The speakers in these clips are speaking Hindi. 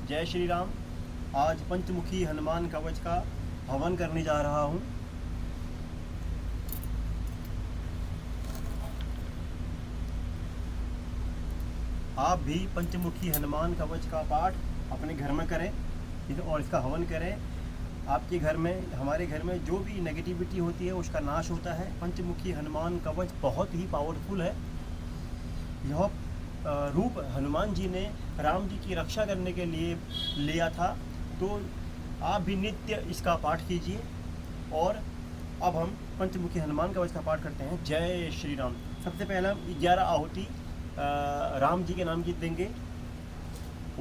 जय श्री राम। आज पंचमुखी हनुमान कवच का हवन करने जा रहा हूँ। आप भी पंचमुखी हनुमान कवच का पाठ अपने घर में करें और इसका हवन करें। आपके घर में, हमारे घर में जो भी नेगेटिविटी होती है उसका नाश होता है। पंचमुखी हनुमान कवच बहुत ही पावरफुल है। यह रूप हनुमान जी ने राम जी की रक्षा करने के लिए लिया था। तो आप भी नित्य इसका पाठ कीजिए। और अब हम पंचमुखी हनुमान कवच का पाठ करते हैं। जय श्री राम। सबसे पहले 11 आहुति राम जी के नाम की देंगे।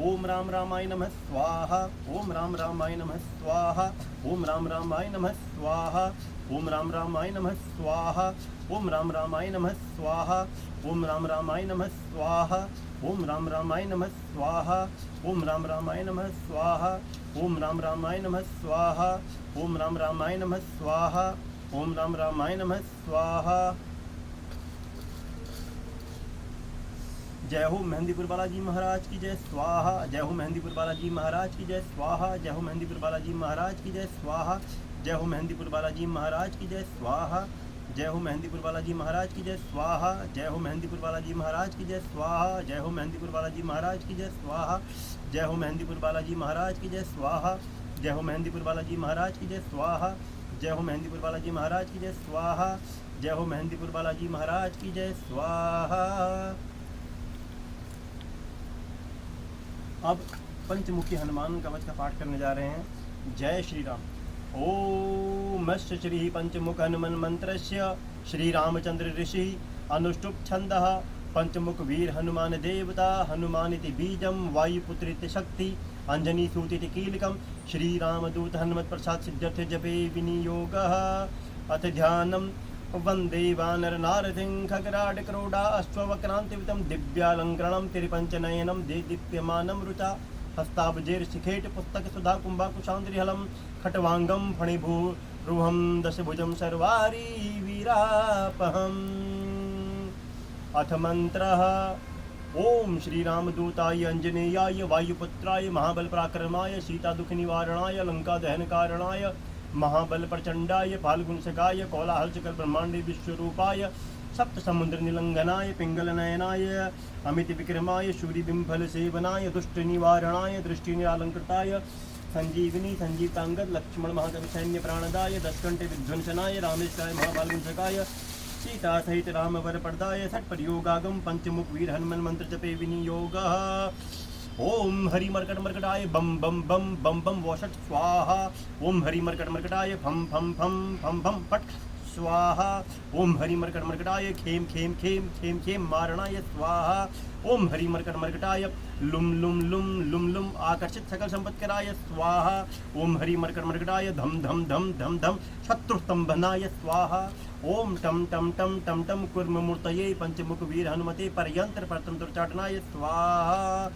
ओम राम रामाय नमः स्वाहा। ओम राम रामाय नमः स्वाहा। ओम राम रामाय नमः स्वाहा। ओम राम रामाय नमः स्वाहा। ओम राम रामाय नमः स्वाहा। ओम राम रामाय नमः स्वाहा। ओम राम रामाय नमः स्वाहा। ओम राम रामाय नमः स्वाहा। ओम राम रामाय नमः स्वाहा। ओम राम रामाय नमः स्वाहा। ओम राम रामाय नमः स्वाहा। जय हो मेहंदीपुर बालाजी महाराज की जय स्वाहा। जय हो मेहंदीपुर बालाजी महाराज की जय स्वाहा। जय हो मेहंदीपुर बालाजी महाराज की जय स्वाहा। जय हो मेहंदीपुर बालाजी महाराज की जय स्वाहा। जय हो मेहंदीपुर बालाजी महाराज की जय स्वाहा। जय हो मेहंदीपुर बालाजी महाराज की जय स्वाहा। जय हो मेहंदीपुर बालाजी महाराज की जय स्वाहा। जय हो मेहंदीपुर बालाजी महाराज की जय स्वाहा। जय हो मेहंदीपुर बालाजी महाराज की जय स्वाहा। जय हो मेहंदीपुर बालाजी महाराज की जय स्वाहा। जय हो मेहंदीपुर बालाजी महाराज की जय स्वाहा। अब पंचमुखी हनुमान कवच का पाठ करने जा रहे हैं। जय श्री राम। ओम श्री पंचमुख हनुमन मंत्रस्य श्री रामचंद्र ऋषि अनुष्टुप छंदः पंचमुख वीर हनुमान देवता हनुमानिति बीजम वायुपुत्रिति शक्ति अंजनी सूतिति कीलकम श्री रामदूत हनुमत प्रसाद सिद्ध्यर्थ जपे विनियोगः। अथ ध्यानम वंदे वानर नारसिंह खगराड क्रोडा अश्वक्रांतिवितं दिव्यालंकरणं तिरिपंचनयनं दीप्यमानं रुचा हस्ताब्जेर शिखेट पुस्तक सुधा कुंभाकुशांद्रिहलं खट्वांगं फणिभूरुहं दशभुजं सर्वारी वीरापहम्। अथ मंत्रः ओम श्री रामदूताय अंजनेयाय वायुपुत्राय महाबल पराक्रमाय सीता दुख निवारणाय लंका दहन कारणाय महाबल प्रचंडाय फाल्गुन सखाय कोलाहल सकल ब्रह्मांडे विश्वरूपाय सप्त समुद्र निलंघनाय पिंगल नयनाय अमित विक्रमाय शूरी बिंफल सेवनाय दुष्ट निवारणाय दृष्टि निरालंकृताय संजीवनी संजीवतांगद लक्ष्मण महाकवि सैन्य प्राणदाय दशकंठ विध्वंसनाय रामेश्वराय महाफाल्गुन सखाय सीता सहित राम वर पर्दाय सट प्रयोगागम पंचमुख वीर हनुमान मंत्र जपे विनियोगः। ओम हरि मरकट मरकटाय बम बम बम बम बम वोषट स्वाहा। ओम हरि मरकट मरकटाय फम फम फम फम फम पट स्वाहा। ओम हरि मरकट मरकटाय खेम खेम खेम खेम खेम मारणाय स्वाहा। ओम हरि मरकट मरकटाय लुम लुम लुम लुम लुम आकर्षित सकल संपत्कराय स्वाहा। ओम हरि मरकट मरकटाय धम धम धम धम धम शत्रु स्तंभनाय स्वाहा। ओम टम टम टम टम टम कुर्म मूर्तये पंचमुख वीर हनुमते परयंत्र परतंत्र चाटनाय स्वाहा।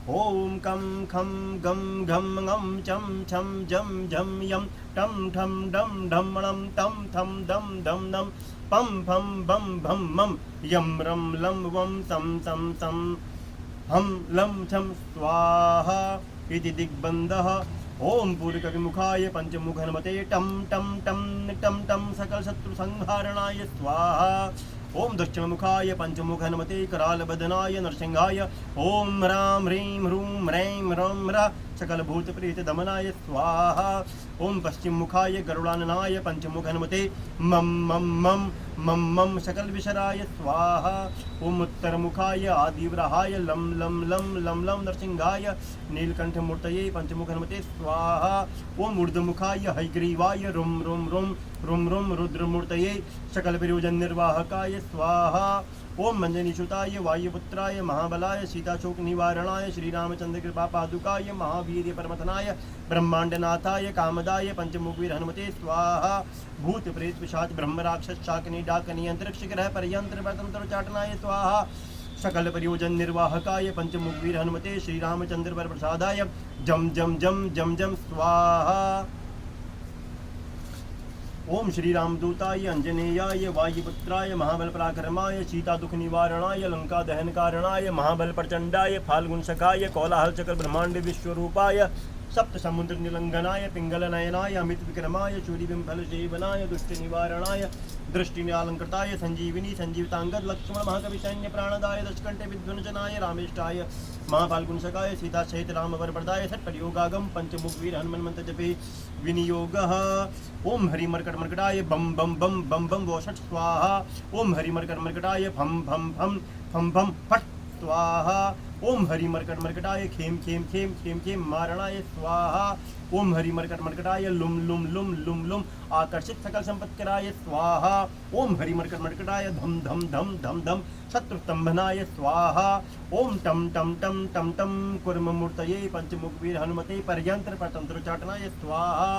ओम कम खम गम घम गम चम छम जम झम यम टम ठम डम ढमणम तम थम दम दम नम पम फम बम भम मम यम रम लम वम सम सम सम हम लम छम स्वाहा इति दिग्बंधः। ओम पूर्वकविमुखाय पंचमुख हनुमते टम टम टम टम टम सकल शत्रु संहारणाय स्वाहा। ओम दुष्टमुखाय पंचमुख हनुमते कराल बदनाय नरसिंहाय ओम राम ह्रीं ह्रूं ह्रैं रं रा सकल भूत प्रीत दमनाय स्वाहा। ओम पश्चिम मुखाय गरुड़ाननाय पंचमुख हनुमते मम मम मम मम मम सकल विशराय स्वाहा। ओम उत्तर मुखाय आदिव्रहाय लम लम लम लम लम नरसिंहाय नीलकंठ मूर्तये पंचमुख हनुमते स्वाहा। ओम ऊर्ध्वमुखाय हयग्रीवाय रुम रुम रुम रुम रुम रुद्रमूर्तये सकल विरोजन निर्वाहकाय स्वाहा। ओम मंजनीसुताय वायुपुत्राय महाबलाय सीताशोक निवारणाय श्री रामचंद्र कृपा पादुकाय महावीर्य परमथनाय ब्रह्मांडनाथाय कामदाय पंचमुख वीर हनुमते स्वाहा। भूत प्रेत पिशाच ब्रह्म राक्षस शाकिनी डाकनी अंतरिक्ष ग्रह परयंत्र परतंत्र चाटनाय स्वाहा। सकल प्रयोजन निर्वाहकाय पंचमुख वीर हनुमते श्री रामचंद्र वर प्रसादाय जम जम जम जम जम स्वाहा। ओम श्री रामदूताय अंजनेयाय वायुपुत्राय महाबल पराक्रमाय सीता दुख निवारणाय लंका दहन कारणाय महाबल प्रचंडाय फाल्गुन सखाय कोलाहल चक्र ब्रह्मांड विश्वरूपाय सप्त समुद्र निलंघनाय पिंगल नयनाय अमित विक्रमाय चूरी बिंबल सेवनाय दुष्ट निवारणाय दृष्टि निलंकृताय संजीविनी संजीवितांगद लक्ष्मण महाकवि सैन्य प्राणदाय दशकंठे विध्वंसनाय रामेष्टाय महाफाल्गुन सखाय सीता सहित राम वरप्रदाय सट प्रयोगागम पंचमुख वीर हनुमान मंत्र जपे विनियोगः ओम हरि मर्कट मर्कटाय बम बम बम बम बम वोषट स्वाहा ओम हरि मर्कट मर्कटाय फम फम फम फम फम फट स्वाहा ओम हरि मर्कट मर्कटाय खेम खेम खेम खेम खेम मारणाय स्वाहा ओम हरि मर्कट मर्कटाय लुम लुम लुम लुम लुम आकर्षित सकल संपत्कराय स्वाहा ओम हरि मर्कट मर्कटाय धम धम धम धम धम शत्रु स्तंभनाय स्वाहा ओम टम टम टम टम टम कुर्म मूर्तये पंचमुख वीर हनुमते पर्यंत्र परतंत्र चाटनाय स्वाहा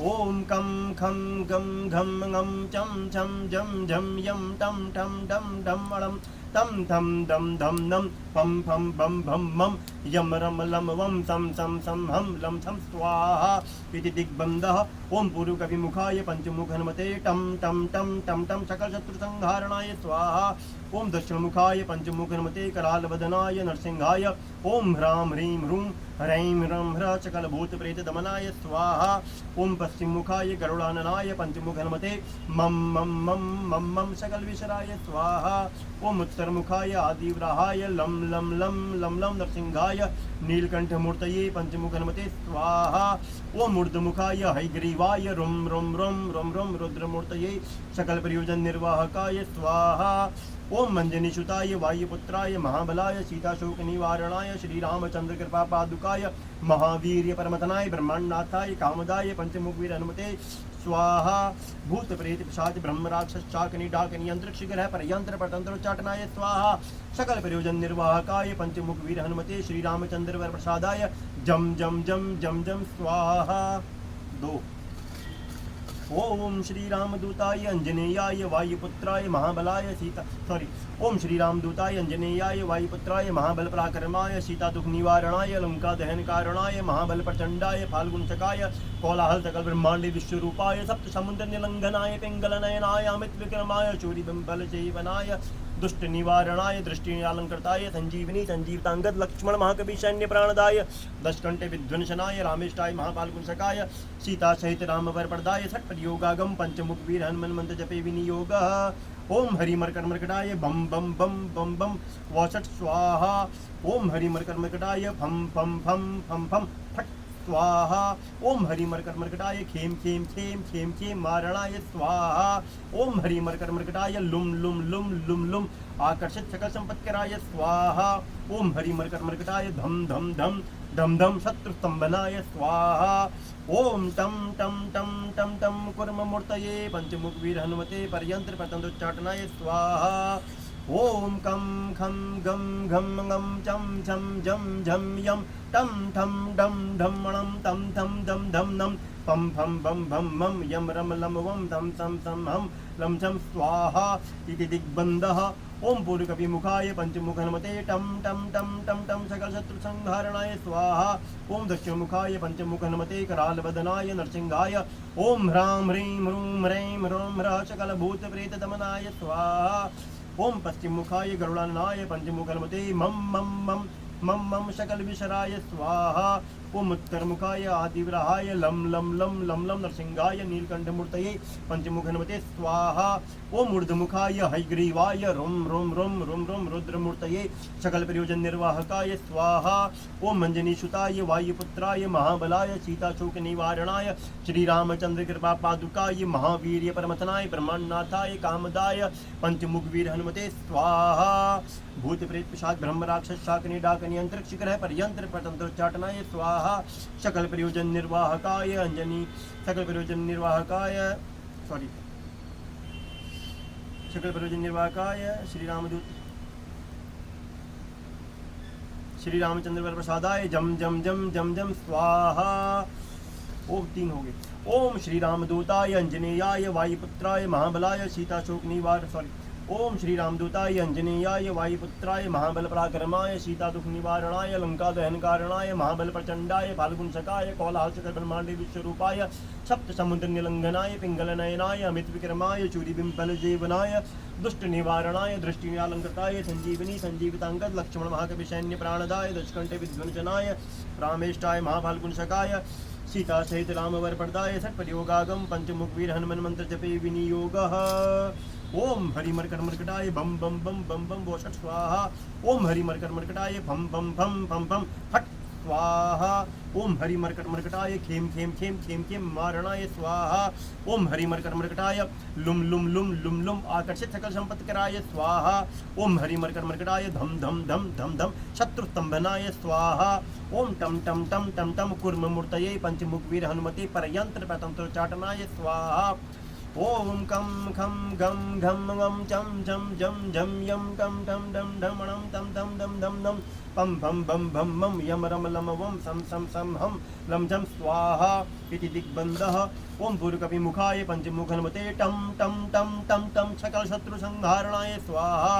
ओम कम खम गम घम ngम चम चम जम झम यम टम टम डम डम अड़म तम थम दम धम नम फम फम बम भम मम यम रम लम वम सम सम सम हम लम थम स्वाहा इति दिग्बंधः ओम पूर्व कवि मुखाय पंचमुख हनुमते टम टम टम टम टम सकल शत्रु संहारणाय स्वाहा ओम दक्षिण मुखाय पंचमुख हनुमते कराल वदनाय नरसिंहाय ओम ह्रां ह्रीं ह्रूं ह्रैं ह्रं ह्र सकल भूत प्रेत दमनाय स्वाहा ओम पश्चिम मुखाय गरुडाननाय पंचमुख हनुमते मम मम मम मम मम सकल विशराय स्वाहा ओम उत्तर मुखाय आदिव्राहाय लम लम लम लम लम नरसिंहाय नीलकंठ मूर्तये पंचमुख हनुमते स्वाहा ओम ऊर्ध्वमुखाय हैग्रीवाय रुम रुम रुम रुम रुम रुद्रमूर्तये सकल प्रयोजन निर्वाहकाय स्वाहा ओम मंजनीसुताय वायुपुत्राय महाबलाय सीताशोक निवारणाय श्री रामचंद्र कृपा पादुकाय महावीर्य परमतनाय ब्रह्मांडनाथाय कामदाय पंचमुख वीर हनुमते स्वाहा भूत प्रेत पिशाच ब्रह्म राक्षस शाकनी डाकनी अंतरिक्ष ग्रह परयंत्र परतंत्र उच्चाटनाय स्वाहा सकल प्रयोजन निर्वाहकाय पंचमुख वीर हनुमते श्री रामचंद्र वर प्रसादाय जम जम जम जम जम स्वाहा। 2 ओम श्री रामदूताय अंजनेयाय वायुपुत्राय महाबलाय ओम श्री रामदूताय अंजनेयाय वायुपुत्राय महाबल पराक्रमाय सीता दुख निवारणाय लंका दहन कारणाय महाबल प्रचंडाय फाल्गुन सखाय कोलाहल सकल ब्रह्मांड विश्वरूपाय सप्त समुद्र निलंघनाय पिंगल नयनाय अमित विक्रमाय चूरी बिंबल सेवनाय दुष्ट निवारणाय दृष्टि अलंकृताय संजीवनी संजीवतांगद लक्ष्मण महाकवि सैन्य प्राणदाय दशकंठे विध्वंसनाय रामेष्टाय महाफाल्गुन सखाय सीता सहित राम वरप्रदाय सट प्रयोगागम पंचमुख वीर हनुमान मंत्र जपे विनियोगः ओम हरि मर्कट मर्कटाय बम बम बम बम बम वसट स्वाहा ओम हरि मर्कट मर्कटाय फम फम फम फम फम फट स्वाहा ओम हरि मर्कट मर्कटाय खेम खेम खेम खेम खेम मारणाय स्वाहा ओम हरि मर्कट मर्कटाय लुम लुम लुम लुम लुम आकर्षित सकल संपत्कराय स्वाहा ओम हरि मर्कट मर्कटाय धम धम धम धम धम शत्रु स्तंभनाय स्वाहा ओम टम टम टम टम टम कुर्म मूर्तये पंचमुख वीर हनुमते पर्यंत्र परतंत्रोच्चाटनाय स्वाहा ओम कम खम गम घम ngम चम छम जम झम यम टम ठम डम ढम अणम तम थम दम धम नम पम फम बम भम मम यम रम लम वम तम सम सम हम लम छम स्वाहा इति दिग्बंधः ओम पूर्व कवि मुखाय पंचमुख हनुमते टम टम टम टम टम सकल शत्रु संहारणाय स्वाहा ओम दक्षिण मुखाय पंचमुख हनुमते कराल वदनाय नरसिंहाय ओम ह्रां ह्रीं ह्रूं ह्रैं ह्रौं ह्र सकल भूत प्रेत दमनाय स्वाहा ओम पश्चिम मुखाय गरुडाननाय पंचमुख हनुमते मम मम मम मम मम सकल विशराय स्वाहा ओम उत्तर मुखाय आदिव्राहाय लम लम लम लम लम नरसिंहाय नीलकंठ मूर्तये पंचमुख हनुमते स्वाहा ओम ऊर्ध्वमुखाय हैग्रीवाय रुम रुम रुम रुम रुम रुद्रमूर्तये सकल प्रयोजन निर्वाहकाय स्वाहा ओम मंजनीसुताय वायुपुत्राय महाबलाय सीताशोक निवारणाय श्री रामचंद्र कृपा पादुकाय महावीर्य परमतनाय ब्रह्मांडनाथाय कामदाय पंचमुख वीर हनुमते स्वाहा भूत प्रेत पिशाच ब्रह्म राक्षस शाकनी डाकनी अंतरिक्ष ग्रह पर्यंत्र परतंत्रोच्चाटनाय स्वाहा सकल प्रयोजन निर्वाहकाय अंजनी सकल प्रयोजन निर्वाहकाय सकल प्रयोजन निर्वाहकाय श्री रामचंद्र वर प्रसादाय जम जम जम जम जम स्वाहा। ओम 3 हो गए। ओम श्री रामदूताय अंजनेयाय वायुपुत्राय महाबलाय सीता शोक निवार ओम श्री रामदूताय अंजनेयाय वायुपुत्राय महाबल पराक्रमाय सीता दुख निवारणाय लंका दहन कारणाय महाबल प्रचंडाय फाल्गुन सकाय कोलाहल सकल ब्रह्मांडे विश्वरूपाय सप्त समुद्र निलंघनाय पिंगल नयनाय अमित विक्रमाय चूरी बिंबल जीवनाय दुष्ट निवारणाय दृष्टि अलंकृताय संजीवनी संजीवितांगद लक्ष्मण महाकवि सैन्य प्राणदाय दशकंठे विध्वंसनाय रामेष्टाय महाफाल्गुन सकाय सीता सहित राम वर प्रदाय सत्परियोगागम पंचमुख वीर हनुमान मंत्र जपे विनियोगः ओम हरि मरकर मरकटाय बम बम बम बम बम वो षट स्वाहा ओम हरि मरकर मरकटाय फम फम फम फम फम फट स्वाहा ओम हरि मरकर मरकटाय खेम खेम खेम खेम खेम मारणाय स्वाहा ओम हरि मरकर मरकटाय लुम लुम लुम लुम लुम आकर्षित सकल संपत्ति कराय स्वाहा ओम हरि मरकर मरकटाय धम धम धम धम धम शत्रु स्तंभनाय स्वाहा ओम टम टम टम टम टम कुर्म मूर्तये पंचमुख वीर हनुमते परयंत्र प्रतंत्र चाटनाय स्वाहा ओम कम खम गम घम गम चम झम झम झम यम कम ठम डम ढमणम तम तम दम दम दम पम भम बम भम मम यम रम लम वम सम सम सम हम लम झम स्वाहा इति दिग्बंधः ओम भूर्कपि मुखाय पंचमुख हनुमते टम टम टम टम टम सकल शत्रु संहारणाय स्वाहा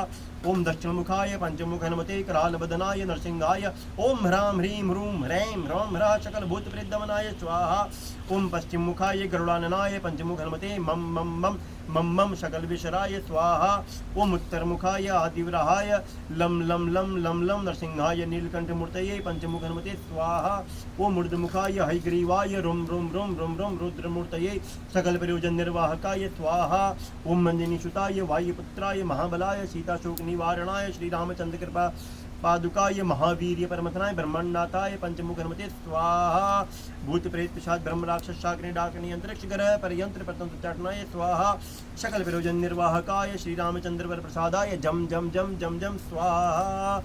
ओम दक्षिण मुखाय पंचमुख हनुमते कराल बदनाय नरसिंहाय ओम ह्रां ह्रीं ह्रूं ह्रैं ह्रौं ह्रा सकल भूत प्रेत दमनाय स्वाहा ओम पश्चिम मुखाय गरुड़ाननाय पंचमुख हनुमते मम मम मम मम मम सकल विशराय स्वाहा ओम उत्तर मुखाय आदिवराहाय लम लम लम लम लम नरसिंहाय नीलकंठ मूर्तये पंचमुख हनुमते स्वाहा ओम ऊर्ध्वमुखाय हयग्रीवाय रुम रुम रुम रुम रुम रुद्र मूर्तये सकल प्रयोजन निर्वाहकाय स्वाहा ओम मंदिनी सुताय वायुपुत्राय महाबलाय सीता शोक निवारणाय श्री रामचंद्र कृपा पादुकाय महावीर्य परमथनाय ब्रह्मण्डाताय पंचमुख हनुमते स्वाहा भूत प्रेत पिशाच ब्रह्म राक्षस शाकिनी डाकिनी अंतरिक्ष ग्रह परयंत्र प्रतंत्र चाटनाय स्वाहा सकल प्रयोजन निर्वाहकाय श्री रामचंद्र वर प्रसादाय जम जम जम जम जम स्वाहा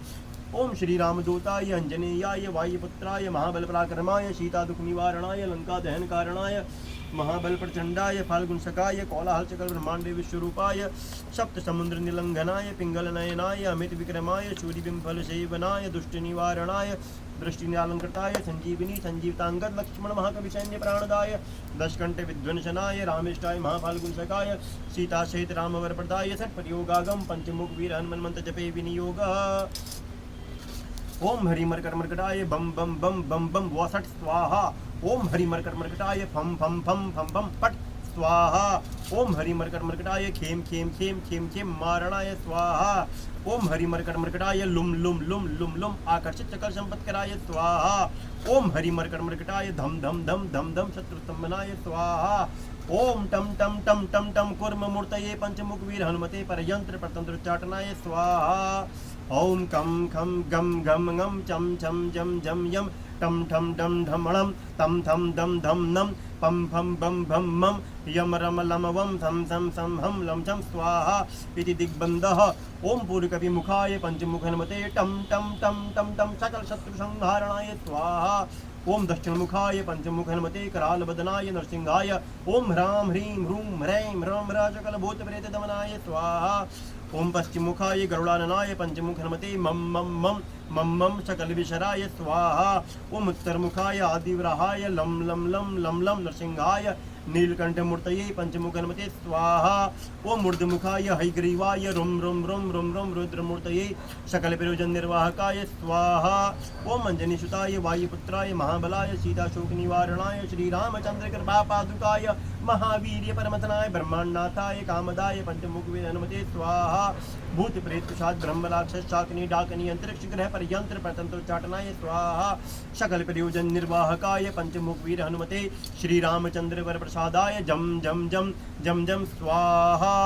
ओम श्री रामदूताय अंजनेयाय वायुपुत्राय महाबल पराक्रमाय सीता दुख निवारणाय लंका दहन कारणाय महाबल प्रचंडाय फाल्गुन सकाय कोलाहल सकल ब्रह्मांडे विश्वरूपाय सप्त समुद्र निलंघनाय पिंगल नयनाय अमित विक्रमाय शूरि बिंबल सेवनाय दुष्ट निवारणाय दृष्टि अलंकृताय संजीवनी संजीवितांगद लक्ष्मण महाकवि सैन्य प्राणदाय दशकंठे विध्वंसनाय रामेष्टाय महाफाल्गुन सकाय सीता सहित राम वर प्रदाय सत्परियोगागम पंचमुख वीर हनुमान मंत्र जपे विनियोगः ओम हरि मरकर मरकटाय बम बम बम बम बम वसट स्वाहा ओम हरि मरकर मरकटाय फम फम फम फम फम पट स्वाहा ओम हरि मरकर मरकटाय खेम खेम खेम खेम खेम मारणाय स्वाहा ओम हरि मरकर मरकटाय लुम लुम लुम लुम लुम आकर्षित सकल संपत्ति कराय स्वाहा ओम हरि मरकर मरकटाय धम धम धम धम धम शत्रु स्तंभनाय स्वाहा ओम टम टम टम टम टम कुर्म मूर्तये पंचमुख वीर हनुमते परयंत्र प्रतंत्र चाटनाय स्वाहा ओम कम खम गम घम गम चम छम जम जम यम टम ठम डम ढमणम तम थम दम धम नम पम फम बम भम मम यम रम लम वम सम सम सम हम लम चम स्वाहा इति दिग्बंधः ओम पूर्वकपि मुखाय पंचमुख हनुमते टम टम टम टम टम सकल शत्रु संहारणाय स्वाहा ओम दक्षिण मुखाय पंचमुख हनुमते कराल बदनाय नरसिंहाय ओम ह्रां ह्रीं ह्रूं ह्रैं ह्रौं ह्रा सकल भूत प्रेत दमनाय स्वाहा ओम पश्चिम मुखाय गरुड़ाननाय पंचमुख हनुमते मम मम मम मम मम सकल विशराय स्वाहा ओम उत्तर मुखाय आदिवराहाय लम लम लम लम लम नरसिंहाय नीलकंठ मूर्तये पंचमुख हनुमते स्वाहा ओम ऊर्ध्वमुखाय हयग्रीवाय रुम रुम रुम रुम रुम रुद्र मूर्तये सकल प्रयोजन निर्वाहकाय स्वाहा ओम अंजनी सुताय वायुपुत्राय महाबलाय सीता शोक निवारणाय श्री रामचंद्र कृपा पादुकाय महावीर्य परमथनाय ब्रह्मांडनाथाय कामदाय पंचमुख वीर हनुमते स्वाहा भूत प्रेत पिशाच ब्रह्म राक्षस शाकिनी डाकिनी अंतरिक्ष ग्रह परयंत्र प्रतंत्र चाटनाय स्वाहा सकल प्रयोजन निर्वाहकाय पंचमुख वीर हनुमते श्री रामचंद्र वर प्रसादाय जम जम जम जम जम स्वाहा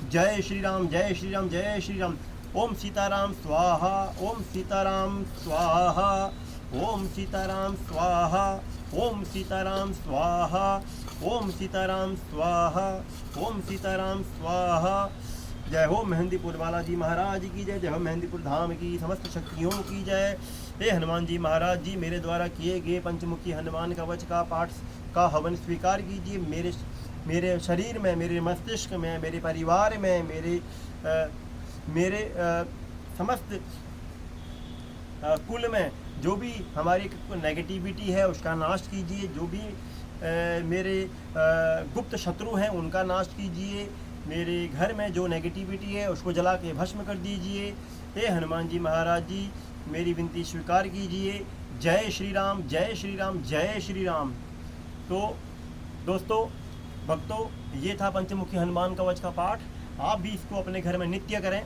जय श्री राम जय श्री राम जय श्री राम ओम सीताराम स्वाहा ओम सीताराम स्वाहा ओम सीताराम स्वाहा ओम सीताराम स्वाहा ओम सीताराम स्वाहा ओम सीताराम स्वाहा जय हो मेहंदीपुर बालाजी महाराज की जय जय हो मेहंदीपुर धाम की समस्त शक्तियों की जय हे हनुमान जी महाराज जी मेरे द्वारा किए गए पंचमुखी हनुमान कवच का पाठ का हवन स्वीकार कीजिए मेरे शरीर में मेरे मस्तिष्क में मेरे परिवार में मेरे समस्त कुल में जो भी हमारी नेगेटिविटी है उसका नाश कीजिए जो भी मेरे गुप्त शत्रु हैं उनका नाश कीजिए मेरे घर में जो नेगेटिविटी है उसको जला के भस्म कर दीजिए। हे हनुमान जी महाराज जी, मेरी विनती स्वीकार कीजिए। जय श्री राम, जय श्री राम, जय श्री राम। तो दोस्तों, भक्तों, ये था पंचमुखी हनुमान कवच का पाठ। आप भी इसको अपने घर में नित्य करें।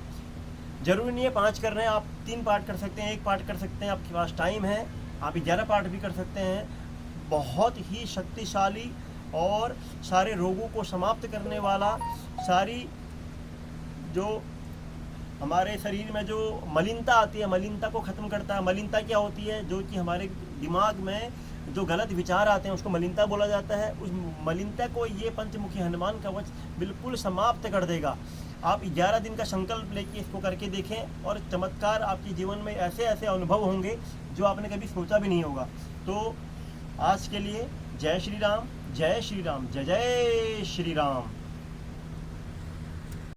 जरूरी नहीं है 5 कर रहे हैं, आप 3 पाठ कर सकते हैं, 1 पाठ कर सकते हैं, आपके पास टाइम है। आप 11 पाठ भी कर सकते हैं। बहुत ही शक्तिशाली और सारे रोगों को समाप्त करने वाला, सारी जो हमारे शरीर में जो मलिनता आती है, मलिनता को ख़त्म करता है। मलिनता क्या होती है? जो कि हमारे दिमाग में जो गलत विचार आते हैं उसको मलिनता बोला जाता है। उस मलिनता को ये पंचमुखी हनुमान कवच बिल्कुल समाप्त कर देगा। आप 11 दिन का संकल्प लेके इसको करके देखें और चमत्कार आपके जीवन में ऐसे ऐसे अनुभव होंगे जो आपने कभी सोचा भी नहीं होगा। तो आज के लिए जय श्री राम, जय श्री राम, जय जय श्री राम।